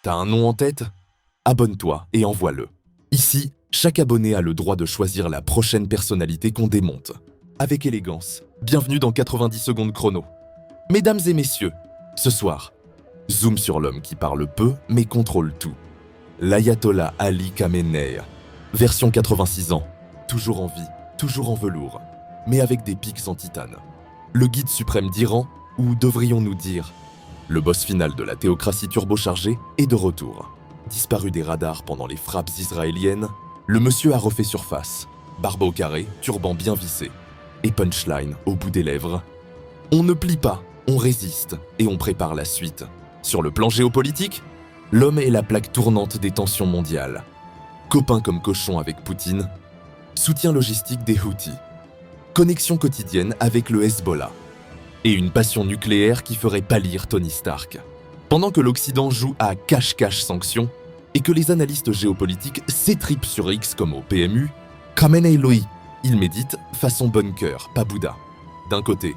T'as un nom en tête? Abonne-toi et envoie-le. Ici, chaque abonné a le droit de choisir la prochaine personnalité qu'on démonte. Avec élégance, bienvenue dans 90 secondes chrono. Mesdames et messieurs, ce soir, zoom sur l'homme qui parle peu mais contrôle tout. L'ayatollah Ali Khamenei, version 86 ans, toujours en vie, toujours en velours, mais avec des pics en titane. Le guide suprême d'Iran, ou devrions-nous dire, le boss final de la théocratie turbochargée, est de retour. Disparu des radars pendant les frappes israéliennes, le monsieur a refait surface, barbe au carré, turban bien vissé, et punchline au bout des lèvres. On ne plie pas, on résiste, et on prépare la suite. Sur le plan géopolitique, l'homme est la plaque tournante des tensions mondiales. Copain comme cochon avec Poutine, soutien logistique des Houthis, connexion quotidienne avec le Hezbollah, et une passion nucléaire qui ferait pâlir Tony Stark. Pendant que l'Occident joue à cache-cache sanctions et que les analystes géopolitiques s'étripent sur X comme au PMU, Khamenei lui, il médite façon bunker, pas Bouddha. D'un côté,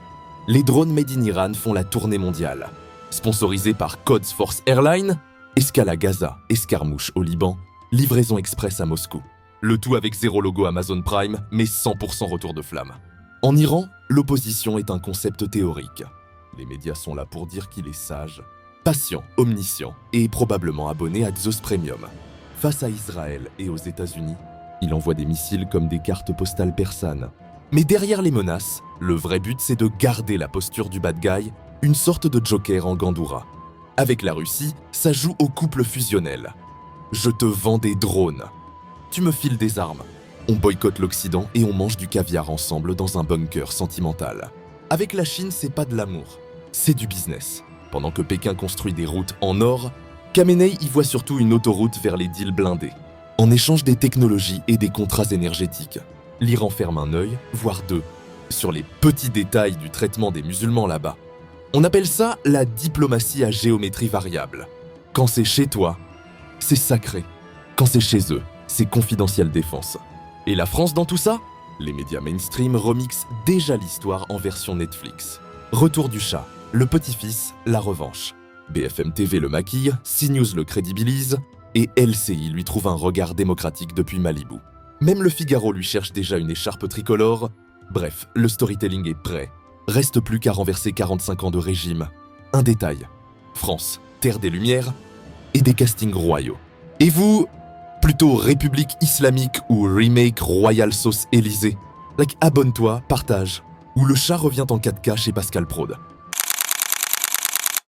les drones made in Iran font la tournée mondiale. Sponsorisés par Quds Force Airlines, escale à Gaza, escarmouche au Liban, livraison express à Moscou. Le tout avec zéro logo Amazon Prime, mais 100% retour de flamme. En Iran, l'opposition est un concept théorique. Les médias sont là pour dire qu'il est sage, patient, omniscient et probablement abonné à Zeus Premium. Face à Israël et aux États-Unis, il envoie des missiles comme des cartes postales persanes. Mais derrière les menaces, le vrai but c'est de garder la posture du bad guy, une sorte de Joker en Gandoura. Avec la Russie, ça joue au couple fusionnel. Je te vends des drones. Tu me files des armes. On boycotte l'Occident et on mange du caviar ensemble dans un bunker sentimental. Avec la Chine, c'est pas de l'amour, c'est du business. Pendant que Pékin construit des routes en or, Khamenei y voit surtout une autoroute vers les deals blindés. En échange des technologies et des contrats énergétiques, l'Iran ferme un œil, voire deux, sur les petits détails du traitement des musulmans là-bas. On appelle ça la diplomatie à géométrie variable. Quand c'est chez toi, c'est sacré. Quand c'est chez eux, c'est confidentiel défense. Et la France dans tout ça? Les médias mainstream remixent déjà l'histoire en version Netflix. Retour du chat, le petit-fils, la revanche. BFM TV le maquille, CNews le crédibilise, et LCI lui trouve un regard démocratique depuis Malibu. Même le Figaro lui cherche déjà une écharpe tricolore. Bref, le storytelling est prêt. Reste plus qu'à renverser 45 ans de régime. Un détail, France, terre des Lumières, et des castings royaux. Et vous, plutôt République islamique ou remake Royal Sauce Élysée, abonne-toi, partage, ou le chat revient en 4K chez Pascal Prod.